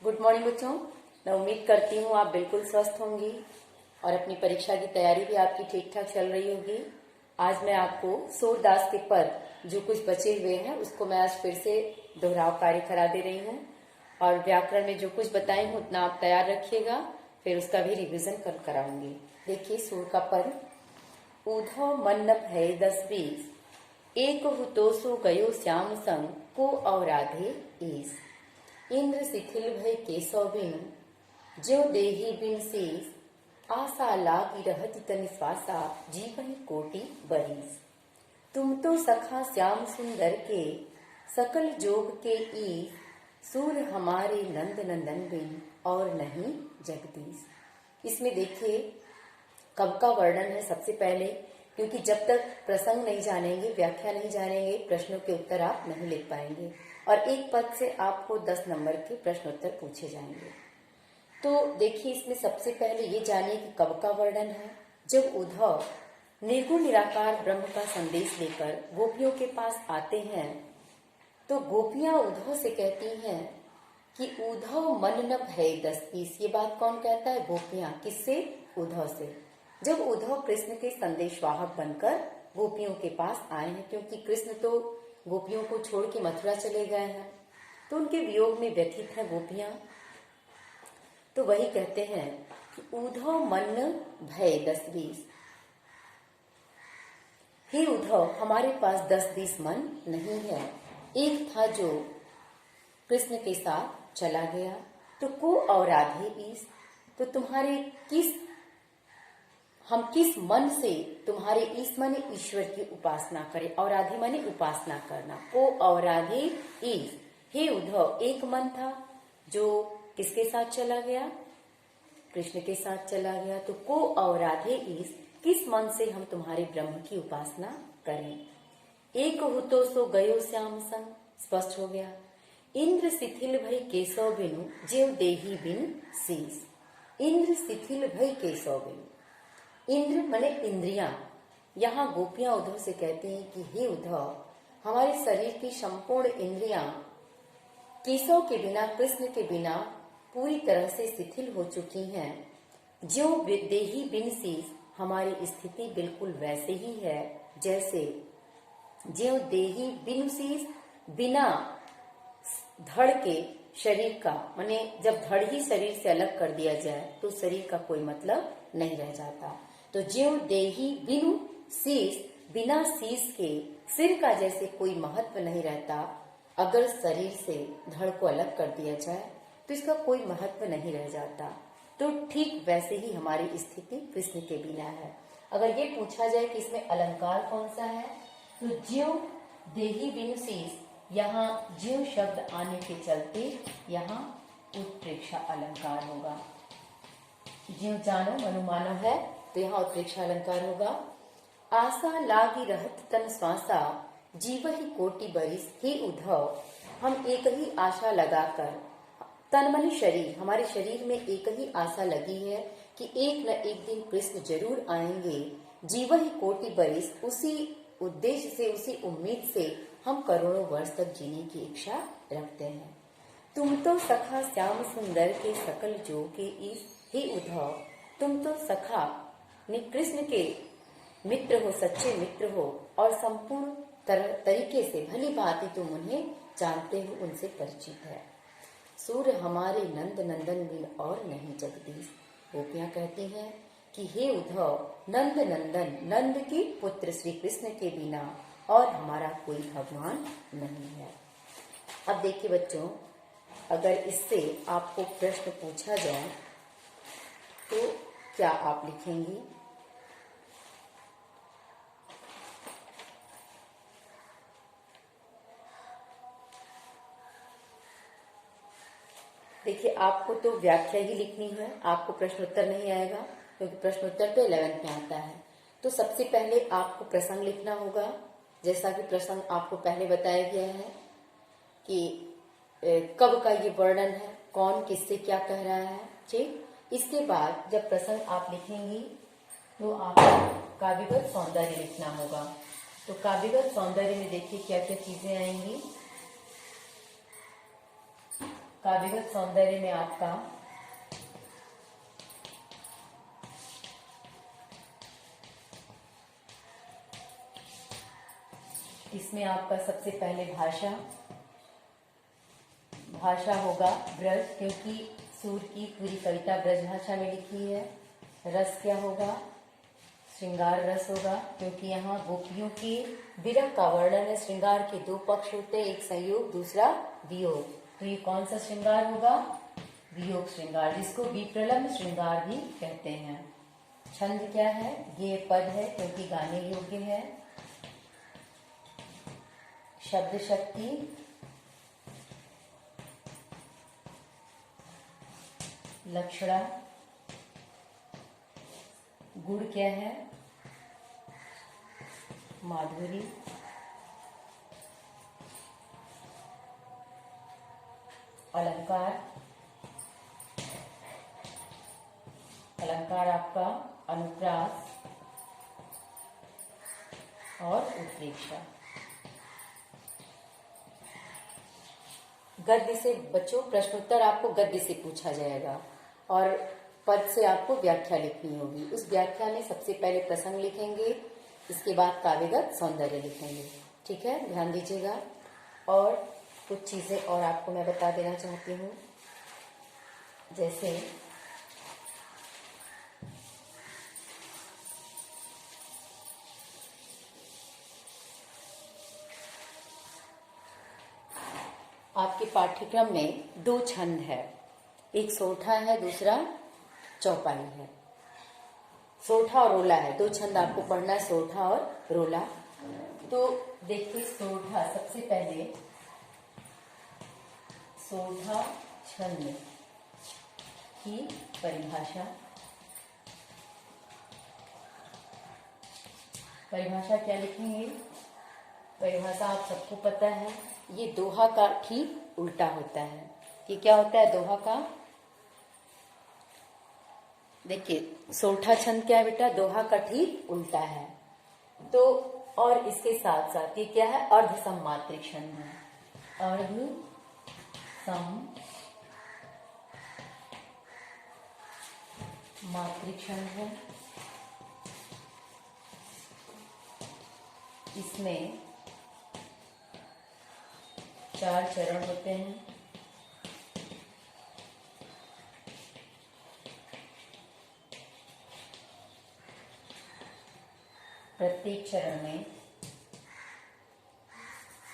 Good morning बच्चों। मैं उम्मीद करती हूँ आप बिल्कुल स्वस्थ होंगी और अपनी परीक्षा की तैयारी भी आपकी ठीक ठाक चल रही होगी। आज मैं आपको सूरदास के पद जो कुछ बचे हुए हैं उसको मैं आज फिर से दोहराव कार्य करा दे रही हूँ और व्याकरण में जो कुछ बताई हूँ उतना आप तैयार रखिएगा, फिर उसका भी रिविजन कल कराऊंगी। देखिए सूर का पद, उधव मन्नप है 10-20, एक हुतो सो गयो श्याम संग को और राधे ईस। इंद्र शिथिल भय केशव बिन, ज्यो देही बिन शीस, आशा लागी रहति तनि श्वासा, जीवन कोटि बरीस। तुम तो सखा श्याम सुंदर के, सकल जोग के ईस, सूर हमारे नंद नंदन बिन और नहीं जगदीश। इसमें देखिए कब का वर्णन है सबसे पहले, क्योंकि जब तक प्रसंग नहीं जानेंगे, व्याख्या नहीं जानेंगे, प्रश्नों के उत्तर आप नहीं लिख पाएंगे और एक पद से आपको 10 नंबर के प्रश्नोत्तर पूछे जाएंगे। तो देखिए इसमें सबसे पहले ये जानिए कि कब का वर्णन है। जब उद्धव निर्गुण निराकार ब्रह्म का संदेश लेकर गोपियों के पास आते हैं तो गोपियां उद्धव से कहती हैं कि उद्धव मन न भय 10-20। ये बात कौन कहता है? गोपियां। किससे? उद्धव से। जब उद्धव कृष्ण के संदेशवाहक बनकर गोपियों के पास आए हैं, क्योंकि कृष्ण तो गोपियों को छोड़ के मथुरा चले गए हैं, तो उनके वियोग में व्यथित है गोपियां। तो वही कहते हैं कि उद्धव मन भय 10-20, हे उद्धव हमारे पास 10-20 मन नहीं है। एक था जो कृष्ण के साथ चला गया, तो को और राधे ईस, तो हम किस मन से तुम्हारे ईस माने ईश्वर की उपासना करें, और राधे माने उपासना करना, को और राधे ईस। हे उद्धव एक मन था जो किसके साथ चला गया? कृष्ण के साथ चला गया, तो को और राधे ईस, किस मन से हम तुम्हारे ब्रह्म की उपासना करें। एक हुतो सो गयो श्याम संग, स्पष्ट हो गया। इंद्र शिथिल भई केशव बिनु, ज्यों देही बिन शीस। इंद्र शिथिल भई केशव बिनु, इंद्र माने इंद्रियां। यहाँ गोपियां उद्धव से कहती हैं कि हे उद्धव हमारे शरीर की संपूर्ण इंद्रियां केशव के बिना, कृष्ण के बिना पूरी तरह से शिथिल हो चुकी हैं। ज्यों देही बिन शीस, हमारी स्थिति बिल्कुल वैसे ही है जैसे ज्यों देही बिन शीस, बिना धड़ के शरीर का, माने जब धड़ ही शरीर से अलग कर दिया जाए तो शरीर का कोई मतलब नहीं रह जाता। तो ज्यों देही बिनु शीस, बिना शीस के सिर का जैसे कोई महत्व नहीं रहता। अगर शरीर से धड़ को अलग कर दिया जाए तो इसका कोई महत्व नहीं रह जाता। तो ठीक वैसे ही हमारी स्थिति कृष्ण के बिना है। अगर ये पूछा जाए कि इसमें अलंकार कौन सा है, तो ज्यों देही बिनु शीस, यहाँ ज्यों शब्द आने के चलते यहाँ उत्प्रेक्षा अलंकार होगा। ज्यों जानो मनुमानो है तो यहाँ उत्प्रेक्षा अलंकार होगा। आशा लागी रहत तन श्वासा, जीव ही कोटि बरिस। हे उद्धव हम एक ही आशा लगाकर, तन मन शरीर, हमारे शरीर में एक ही आशा लगी है कि एक न एक दिन कृष्ण जरूर आएंगे। जीव ही कोटि बरिस, उसी उद्देश्य से, उसी उम्मीद से हम करोड़ों वर्ष तक जीने की इच्छा रखते हैं। तुम तो सखा श्याम सुंदर के सकल जो के ईस। हे उद्धव तुम तो सखा ने कृष्ण के मित्र हो, सच्चे मित्र हो और संपूर्ण तरीके से भली भांति तुम उन्हें जानते हो, उनसे परिचित है। सूर्य हमारे नंद नंदन बिन और नहीं जगदीश। गोपियां कहती हैं कि हे उद्धव नंद नंदन, नंद के पुत्र श्री कृष्ण के बिना और हमारा कोई भगवान नहीं है। अब देखिए बच्चों, अगर इससे आपको प्रश्न पूछा जाए तो क्या आप लिखेंगी? देखिए आपको तो व्याख्या ही लिखनी है, आपको प्रश्नोत्तर नहीं आएगा, क्योंकि प्रश्नोत्तर तो 11th में आता है। तो सबसे पहले आपको प्रसंग लिखना होगा, जैसा कि प्रसंग आपको पहले बताया गया है कि कब का ये वर्णन है, कौन किससे क्या कह रहा है। ठीक, इसके बाद जब प्रसंग आप लिखेंगी तो आपको काव्यगत सौंदर्य लिखना होगा। तो काव्यगत सौंदर्य में देखिए क्या क्या चीजें आएंगी। काव्यगत सौंदर्य में आपका इसमें आपका सबसे पहले भाषा होगा ब्रज, क्योंकि सूर की पूरी कविता ब्रज भाषा में लिखी है। रस क्या होगा? श्रृंगार रस होगा, क्योंकि यहाँ गोपियों के विरह का वर्णन है। श्रृंगार के दो पक्ष होते हैं, एक संयोग दूसरा वियोग। तो ये कौन सा श्रृंगार होगा? वियोग श्रृंगार, जिसको विप्रलम्ब श्रृंगार भी कहते हैं। छंद क्या है? ये पद है, क्योंकि गाने योग्य है। शब्द शक्ति, लक्षणा। गुण क्या है? माधुरी। अलंकार, अलंकार आपका अनुप्रास और उत्प्रेक्षा। गद्य से बच्चों प्रश्नोत्तर आपको गद्य से पूछा जाएगा और पद से आपको व्याख्या लिखनी होगी। उस व्याख्या में सबसे पहले प्रसंग लिखेंगे, इसके बाद काव्यगत सौंदर्य लिखेंगे। ठीक है, ध्यान दीजिएगा। और कुछ चीजें और आपको मैं बता देना चाहती हूँ, जैसे आपके पाठ्यक्रम में दो छंद है, एक सोठा है, दूसरा चौपाई है। सोठा और रोला है, दो छंद आपको पढ़ना है, सोठा और रोला। तो देखिए सोठा, सबसे पहले सोठा छंद की परिभाषा। परिभाषा क्या लिखेंगे? परिभाषा आप सबको पता है, ये दोहा का ठीक उल्टा होता है। ये क्या होता है? दोहा का। देखिए सोठा छंद क्या है बेटा? दोहा का ठीक उल्टा है। तो और इसके साथ साथ ये क्या है? अर्ध सममात्रिक छंद है। अर्ध सममात्रिक छंद है। इसमें 4 चरण होते हैं। प्रत्येक चरण में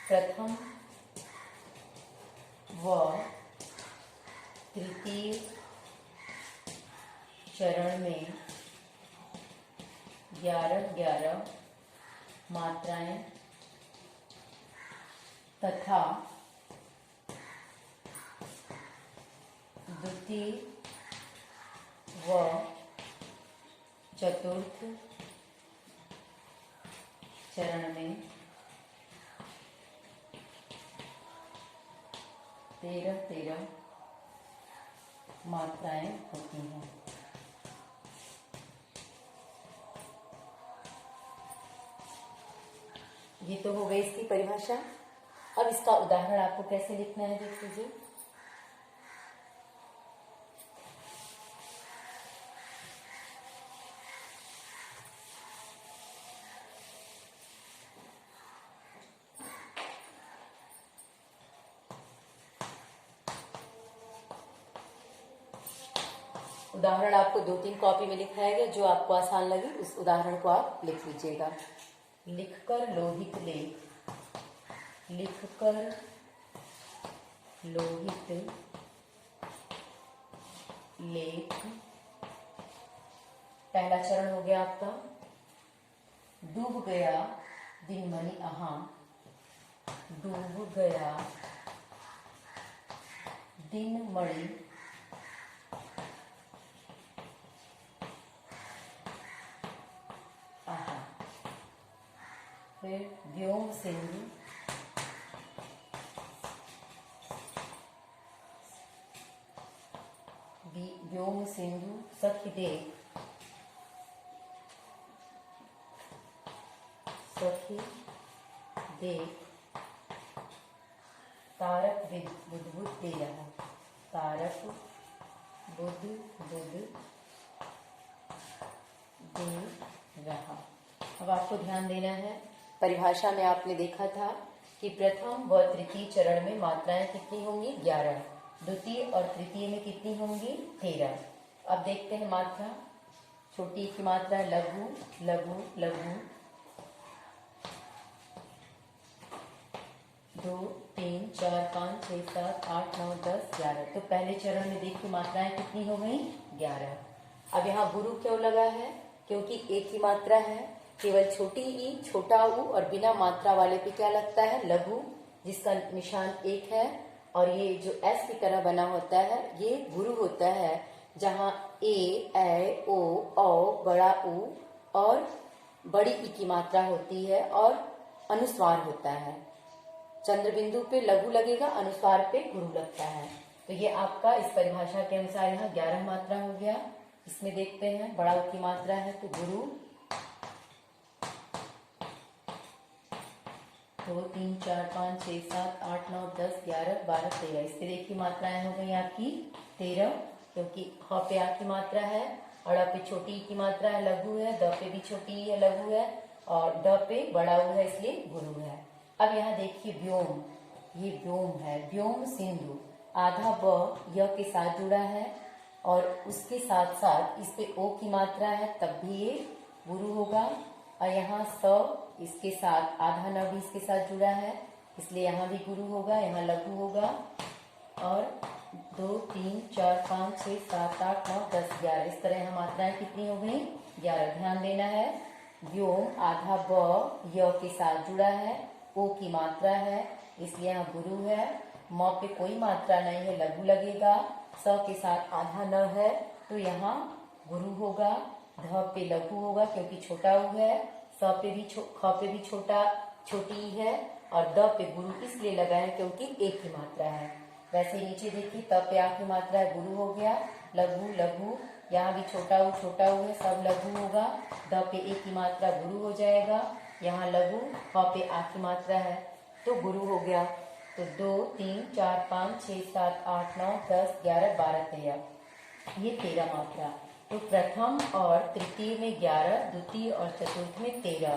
प्रथम व तृतीय चरण में 11-11 मात्राएं तथा द्वितीय व चतुर्थ चरण में 13-13 मात्राएं होती हैं। ये तो हो गई इसकी परिभाषा। अब इसका उदाहरण आपको कैसे लिखना है देख लीजिए। उदाहरण आपको 2-3 कॉपी में लिखाया गया, जो आपको आसान लगे उस उदाहरण को आप लिख लीजिएगा। लिखकर लोहित लेख, लिखकर लोहित लेख। पहला चरण हो गया आपका। डूब गया दिन मणि अहां, डूब गया दिन मणि अहां। फिर व्योम सिंधु, व्योम सिंधु सखी देख, सखी देख तारक बुदबुद दे रहा। तारक, बुध, बुध, दे रहा। अब आपको ध्यान देना है, परिभाषा में आपने देखा था कि प्रथम व तृतीय चरण में मात्राएं कितनी होंगी? 11। द्वितीय और तृतीय में कितनी होंगी? 13। अब देखते हैं मात्रा। छोटी की मात्रा लघु, लघु, लघु, 2, 3, 4, 5, 6, 7, 8, 9, 10, 11। तो पहले चरण में देखिए मात्राएं कितनी हो गई? 11। अब यहाँ गुरु क्यों लगा है? क्योंकि एक ही मात्रा है, केवल छोटी ई, छोटा ऊ और बिना मात्रा वाले पे क्या लगता है? लघु, जिसका निशान 1 है। और ये जो एस की तरह बना होता है ये गुरु होता है, जहाँ ए, ओ, बड़ा ऊ और बड़ी ई की मात्रा होती है और अनुस्वार होता है। चंद्र बिंदु पे लघु लगेगा, अनुस्वार पे गुरु लगता है। तो ये आपका इस परिभाषा के अनुसार यहाँ 11 मात्रा हो गया। इसमें देखते हैं बड़ा ऊ की मात्रा है तो गुरु, 2, 3, 4, 5, 6, 7, 8, 9, 10, 11, 12, 13। इससे देखिए मात्राएं हो गई आपकी 13, क्योंकि ह पे आ की मात्रा है और अ पे छोटी की मात्रा है, लघु है, द पे भी छोटी है, लघु है और ड पे बड़ा ऊ है, इसलिए गुरु है। अब यहाँ देखिए व्योम, ये व्योम है, व्योम सिंधु, आधा ब य के साथ जुड़ा है और उसके साथ साथ इस पे ओ की मात्रा है, तब भी ये गुरु होगा। और यहाँ स इसके साथ आधा न भी इसके साथ जुड़ा है, इसलिए यहाँ भी गुरु होगा, यहाँ लघु होगा। और 2, 3, 4, 5, 6, 7, 8, 9, 10, 11 इस तरह यहाँ मात्राएं कितनी हो गई? 11। ध्यान देना है, व्योम आधा ब य के साथ जुड़ा है, ओ की मात्रा है, इसलिए यहाँ गुरु है। म पे कोई मात्रा नहीं है, लघु लगेगा। स के साथ आधा न है तो यहाँ गुरु होगा। ध पे लघु होगा क्योंकि छोटा ऊ है। स पे भी ख पे भी छोटी है और द पे गुरु इसलिए लगा है क्योंकि एक ही मात्रा है। वैसे नीचे देखिए त पे आ की मात्रा है, गुरु हो गया। लघु, लघु, यहाँ भी छोटा ऊ है, सब लघु होगा। द पे एक की मात्रा गुरु हो जाएगा, यहाँ लघु, ह पे आ की मात्रा है तो गुरु हो गया। तो 2, 3, 4, 5, 6, 7, 8, 9, 10, 11, 12, 13, ये 13 मात्रा। तो प्रथम और तृतीय में 11, द्वितीय और चतुर्थ में 13।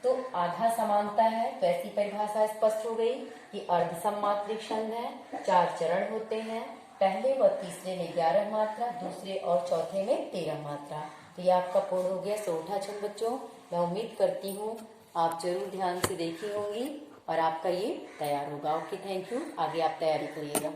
तो आधा समानता है, तो ऐसी परिभाषा स्पष्ट हो गई कि अर्ध सममात्रिक छंद है, 4 चरण होते हैं। पहले व तीसरे में 11 मात्रा, दूसरे और चौथे में 13 मात्रा। तो ये आपका पूर्ण हो गया चौथा छंद बच्चों। मैं उम्मीद करती हूँ आप जरूर ध्यान से देखी होंगी और आपका ये तैयार होगा। Okay, thank you. आगे आप तैयारी करिएगा।